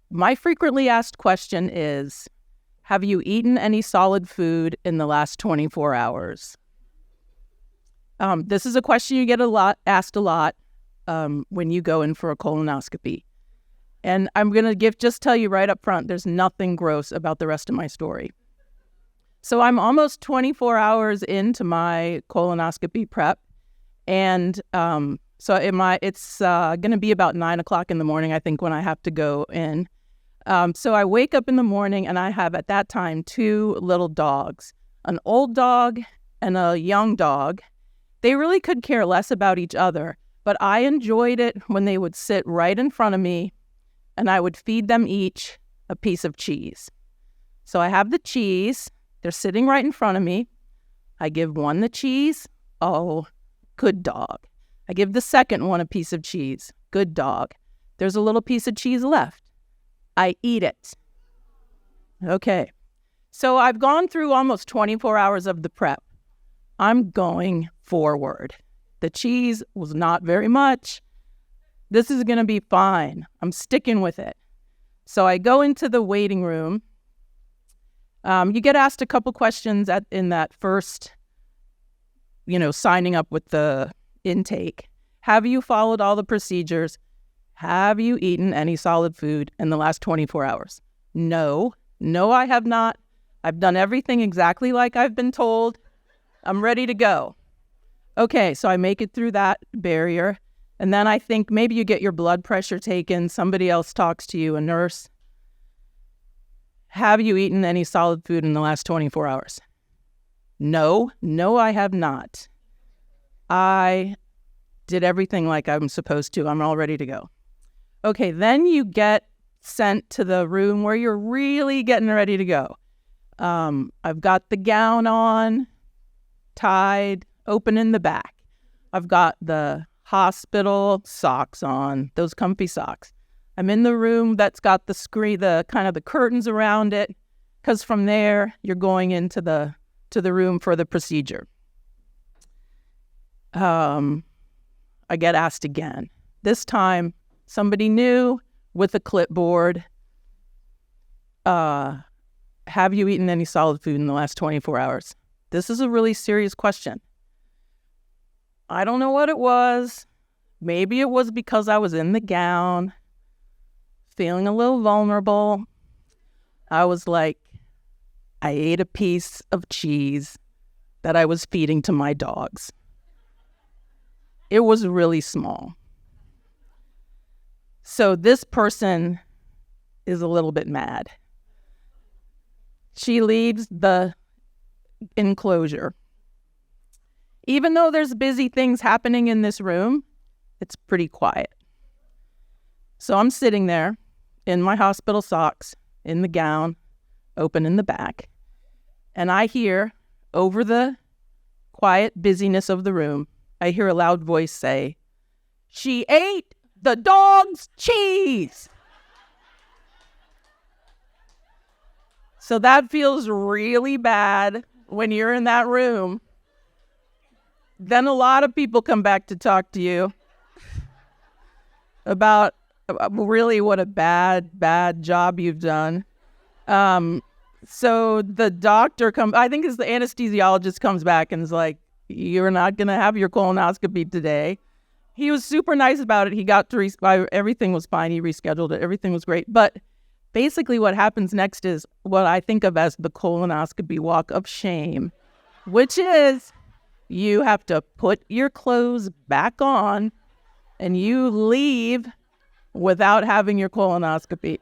My frequently asked question is, have you eaten any solid food in the last 24 hours? This is a question you get asked a lot when you go in for a colonoscopy. And I'm going to just tell you right up front, there's nothing gross about the rest of my story. So I'm almost 24 hours into my colonoscopy prep. And so it's going to be about 9 o'clock in the morning, I think, when I have to go in. So I wake up in the morning and I have at that time 2 little dogs, an old dog and a young dog. They really could care less about each other, but I enjoyed it when they would sit right in front of me and I would feed them each a piece of cheese. So I have the cheese. They're sitting right in front of me. I give one the cheese. Oh, good dog. I give the second one a piece of cheese. Good dog. There's a little piece of cheese left. I eat it. Okay. So I've gone through almost 24 hours of the prep. I'm going forward. The cheese was not very much. This is going to be fine. I'm sticking with it. So I go into the waiting room. You get asked a couple questions in that first, signing up with the intake. Have you followed all the procedures? Have you eaten any solid food in the last 24 hours? No, I have not. I've done everything exactly like I've been told. I'm ready to go. Okay, so I make it through that barrier. And then I think maybe you get your blood pressure taken. Somebody else talks to you, a nurse. Have you eaten any solid food in the last 24 hours? No, I have not. I did everything like I'm supposed to. I'm all ready to go. Okay, then you get sent to the room where you're really getting ready to go. I've got the gown on, tied, open in the back. I've got the hospital socks on, those comfy socks. I'm in the room that's got the screen, the kind of the curtains around it, because from there you're going into the room for the procedure. I get asked again. This time, somebody new with a clipboard. Have you eaten any solid food in the last 24 hours? This is a really serious question. I don't know what it was. Maybe it was because I was in the gown, feeling a little vulnerable. I was like, I ate a piece of cheese that I was feeding to my dogs. It was really small. So this person is a little bit mad. She leaves the enclosure. Even though there's busy things happening in this room, it's pretty quiet. So I'm sitting there in my hospital socks, in the gown, open in the back, and I hear over the quiet busyness of the room, I hear a loud voice say, "She ate the dog's cheese." So that feels really bad when you're in that room. Then a lot of people come back to talk to you about really what a bad job you've done. So the doctor I think it's the anesthesiologist comes back and is like, "You're not going to have your colonoscopy today." He was super nice about it. He got to everything was fine. He rescheduled it. Everything was great. But basically what happens next is what I think of as the colonoscopy walk of shame, which is you have to put your clothes back on and you leave without having your colonoscopy.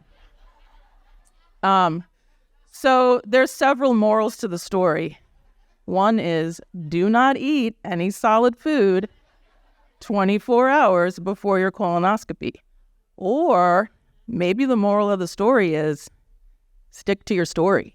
So there's several morals to the story. One is do not eat any solid food 24 hours before your colonoscopy. Or maybe the moral of the story is stick to your story.